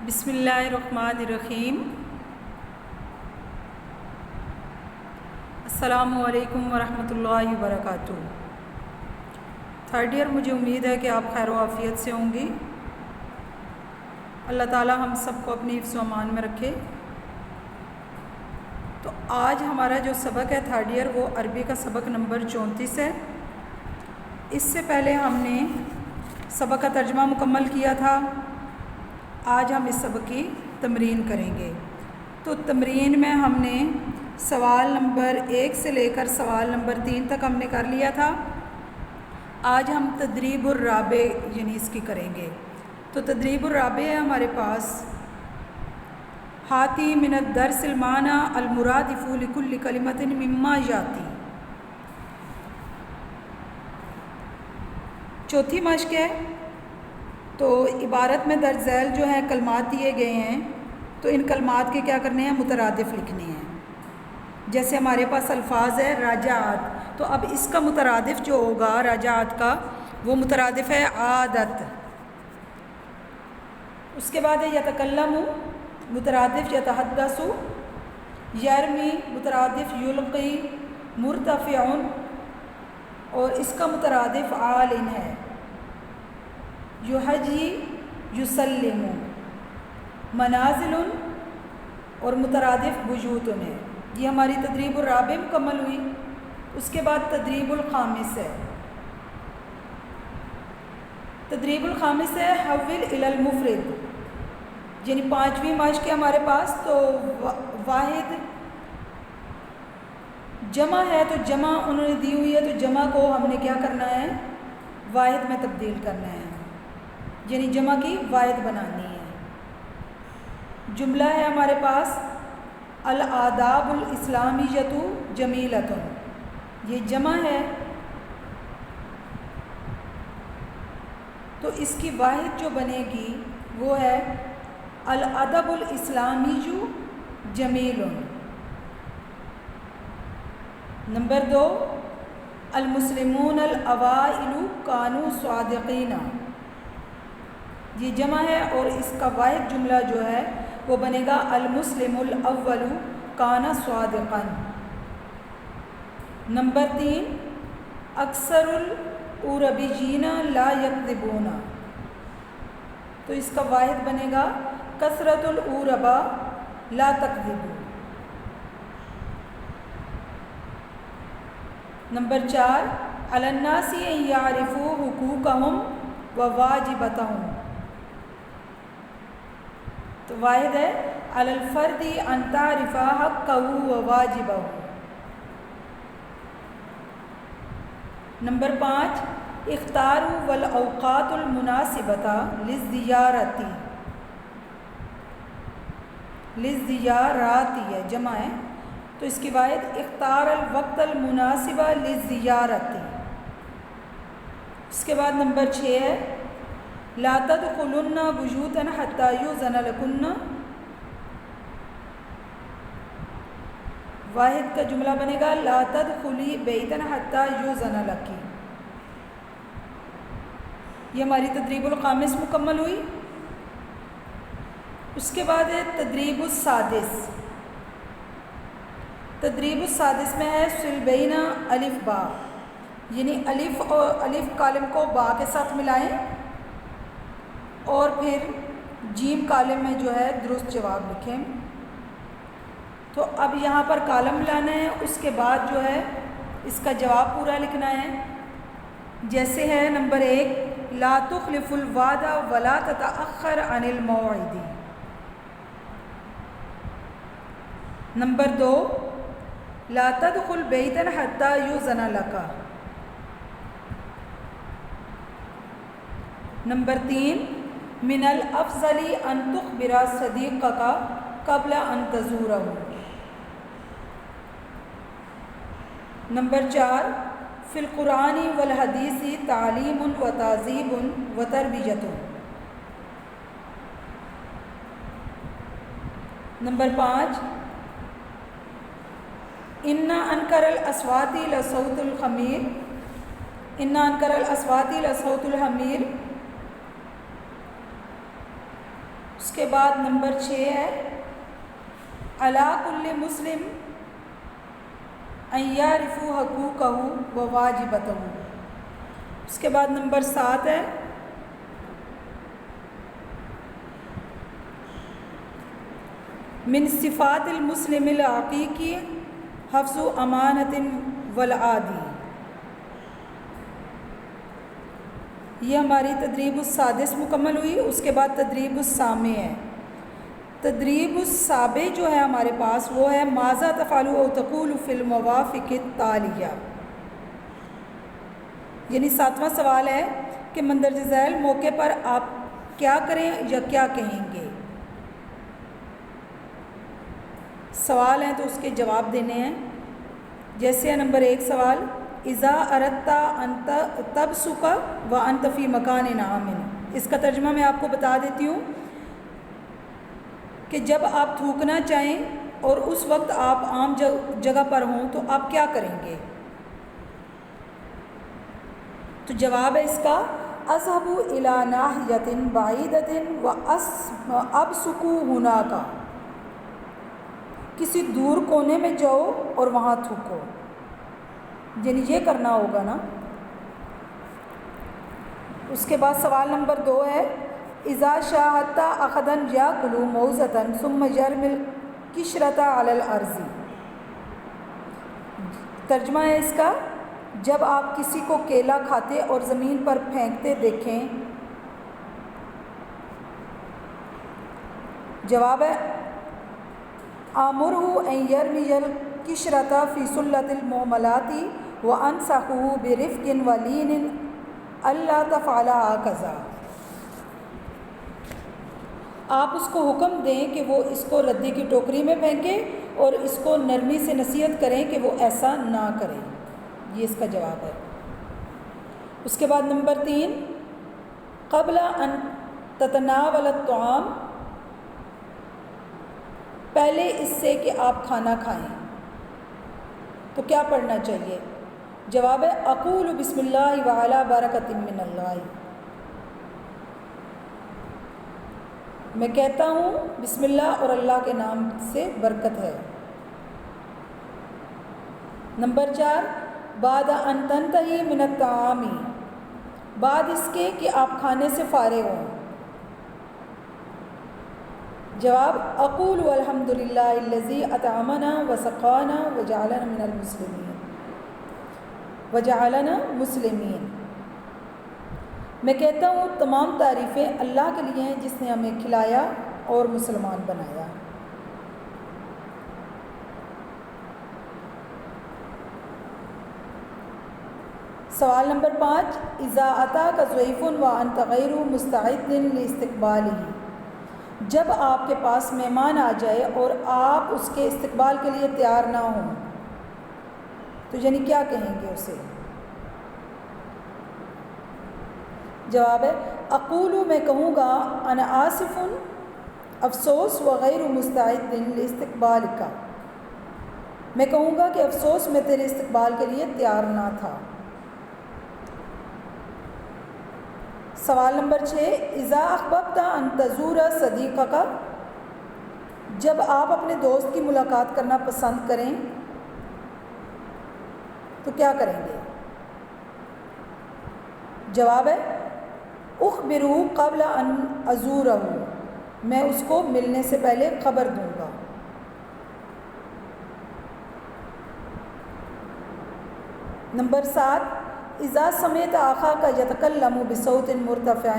بسم اللہ الرحمن الرحیم۔ السلام علیکم ورحمۃ اللہ وبرکاتہ۔ تھرڈ ایئر، مجھے امید ہے کہ آپ خیر و عافیت سے ہوں گی۔ اللہ تعالی ہم سب کو اپنی حفظ و امان میں رکھے۔ تو آج ہمارا جو سبق ہے تھرڈ ایئر، وہ عربی کا سبق نمبر 34 ہے۔ اس سے پہلے ہم نے سبق کا ترجمہ مکمل کیا تھا۔ آج ہم اس سبق کی تمرین کریں گے۔ تو تمرین میں ہم نے سوال نمبر 1 سے لے کر سوال نمبر 3 تک ہم نے کر لیا تھا۔ آج ہم تدریب الرابع یعنی اس کی کریں گے۔ تو تدریب الرابع ہے ہمارے پاس، ہاتی من الدرس المعنی المرادف لکل کلمۃ مما یاتی۔ چوتھی مشق ہے۔ تو عبارت میں درج ذیل جو ہے کلمات دیے گئے ہیں، تو ان کلمات کے کیا کرنے ہیں؟ مترادف لکھنے ہیں۔ جیسے ہمارے پاس الفاظ ہے راجعات، تو اب اس کا مترادف جو ہوگا راجعات کا، وہ مترادف ہے عادت۔ اس کے بعد ہے یتکلم، مترادف یتحدث، یرمی مترادف یلقی، مرتفع، اور اس کا مترادف عالٍ ہے، یحیی یسلم، منازل، اور مترادف بیوت ہے۔ یہ ہماری تدریب الرابع مکمل ہوئی۔ اس کے بعد تدریب الخامس ہے۔ تدریب الخامس ہے حول الی المفرد، یعنی 5ویں مشق ہے ہمارے پاس۔ تو واحد جمع ہے، تو جمع انہوں نے دی ہوئی ہے، تو جمع کو ہم نے کیا کرنا ہے؟ واحد میں تبدیل کرنا ہے، یعنی جمع کی واحد بنانی ہے۔ جملہ ہے ہمارے پاس الآداب الاسلامیۃ جمیلۃ، یہ جمع ہے، تو اس کی واحد جو بنے گی وہ ہے الادب الاسلامی جمیل۔ نمبر 2، المسلمون الاوائل کانوا صادقین، یہ جمع ہے، اور اس کا واحد جملہ جو ہے وہ بنے گا المسلم الاول کان صادقا۔ نمبر 3، اکثر العربیین لا یکذبون، تو اس کا واحد بنے گا کثرت العربا لا تکذب۔ نمبر 4، علی الناس ان یعرفوا حقوقهم وواجباتهم، تو واحد ہے علی الفرد ان تعرف حقہ وواجبہ۔ نمبر 5، اختاروا والاوقات المناسبۃ للزیارت، للزیارات ہے جمع ہے، تو اس کی واحد اختار الوقت المناسب للزیارت۔ اس کے بعد نمبر 6 ہے لا تدخلن بیوتا حتی یؤذن لکن، واحد کا جملہ بنے گا لا تدخلی بیتا حتی یؤذن لک۔ یہ ہماری تدریب الخامس مکمل ہوئی۔ اس کے بعد ہے تدریب السادس۔ تدریب السادس میں ہے صل بین الف با، یعنی الف اور الف کالم کو با کے ساتھ ملائیں، اور پھر جیم کالم میں جو ہے درست جواب لکھیں۔ تو اب یہاں پر کالم ملانا ہے، اس کے بعد جو ہے اس کا جواب پورا لکھنا ہے۔ جیسے ہے نمبر 1، لا تخلف الوعد ولا تتأخر عن الموعد۔ نمبر 2، لا تدخل بیتا حتی یؤذن لک۔ نمبر 3، من الافضل ان تخبر صدیقک قبل ان تزورہ۔ نمبر 4، فی القرآن والحدیث تعلیم و تہذیب و تربیت۔ نمبر 5، ان انکر الاصوات لصوت الحمیر، ان انکر الاصوات لصوت الحمیر۔ اس کے بعد نمبر 6 ہے علی کل مسلم ان یعرف حقوقہ و واجباتہ. اس کے بعد نمبر 7 ہے من صفات المسلم الحقیقی حفظ امانت والعادی. یہ ہماری تدریب السادس مکمل ہوئی. اس کے بعد تدریب السامع ہے. تدریب السابع جو ہے ہمارے پاس وہ ہے ماذا تفعل او تقول فی الموافق التالیہ، یعنی 7واں سوال ہے کہ مندرجہ ذیل موقع پر آپ کیا کریں یا کیا کہیں گے. سوال ہیں تو اس کے جواب دینے ہیں. جیسے نمبر 1 سوال اذا اردت ان تبصق وانت فی مکان آمن. اس کا ترجمہ میں آپ کو بتا دیتی ہوں کہ جب آپ تھوکنا چاہیں اور اس وقت آپ عام جگہ پر ہوں تو آپ کیا کریں گے. تو جواب ہے اس کا اذهب الى ناحیۃ بعیدۃ وابصق هناک. کسی دور کونے میں جاؤ اور وہاں تھوکو، یعنی یہ کرنا ہوگا نا. اس کے بعد سوال نمبر 2 ہے اذا شاهدت احدا یاکل موزۃ ثم یرمی القشرۃ علی الارض. ترجمہ ہے اس کا جب آپ کسی کو کیلا کھاتے اور زمین پر پھینکتے دیکھیں. جواب ہے آمرہ ان یرمی القشرۃ فی سلۃ المہملات وانصحہ برفق ولین الا تفعل ہکذا. آپ اس کو حکم دیں کہ وہ اس کو ردی کی ٹوکری میں پھینکے اور اس کو نرمی سے نصیحت کریں کہ وہ ایسا نہ کرے. یہ اس کا جواب ہے. اس کے بعد نمبر 3 قبل ان تتناول الطعام، پہلے اس سے کہ آپ کھانا کھائیں تو کیا پڑھنا چاہیے. جواب ہے اقول بسم اللہ وعلی برکۃ من اللہ. میں کہتا ہوں بسم اللہ اور اللہ کے نام سے برکت ہے. نمبر 4 بعد ان تنتہی من الطعام، بعد اس کے کہ آپ کھانے سے فارغ ہوں. جواب اقول الحمد للہ الذی اطعمنا وسقانا وجعلنا من المسلمین وجعلنا مسلمین. میں کہتا ہوں تمام تعریفیں اللہ کے لیے ہیں جس نے ہمیں کھلایا اور مسلمان بنایا. سوال نمبر 5 اذا اتاک ضیف وانت غیر مستعد لاستقبالہ، جب آپ کے پاس مہمان آ جائے اور آپ اس کے استقبال کے لیے تیار نہ ہوں تو یعنی کیا کہیں گے اسے. جواب ہے اقول میں کہوں گا انا آسف افسوس وغیر مستعد لاستقبالک، میں کہوں گا کہ افسوس میں تیرے استقبال کے لیے تیار نہ تھا. سوال نمبر 6 اذا احببت ان تزور صدیقک، جب آپ اپنے دوست کی ملاقات کرنا پسند کریں تو کیا کریں گے. جواب ہے اخبرہ قبل ان ازورہ، میں اس کو ملنے سے پہلے خبر دوں گا. نمبر 7 اذا سمعت اخاک یتکلم بصوت مرتفع،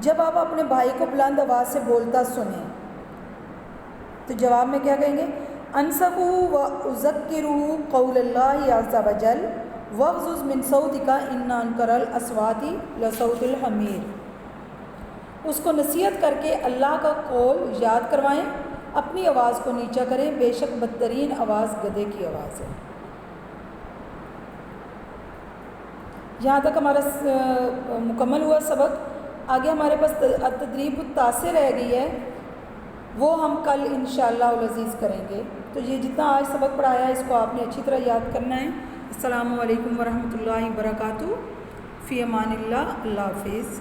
جب آپ اپنے بھائی کو بلند آواز سے بولتا سنیں تو جواب میں کیا کہیں گے انصحہ واذکرہ قول اللہ عز وجل واغضض من صوتک ان انکر الاصوات لصوت الحمیر. اس کو نصیحت کر کے اللہ کا قول یاد کروائیں، اپنی آواز کو نیچا کریں، بے شک بدترین آواز گدھے کی آواز ہے. یہاں تک ہمارا مکمل ہوا سبق. آگے ہمارے پاس تدریب التاسع رہ گئی ہے، وہ ہم کل انشاءاللہ العزیز کریں گے. تو یہ جتنا آج سبق پڑھایا ہے اس کو آپ نے اچھی طرح یاد کرنا ہے. السلام علیکم ورحمۃ اللہ وبرکاتہ. فی امان اللہ. اللہ حافظ.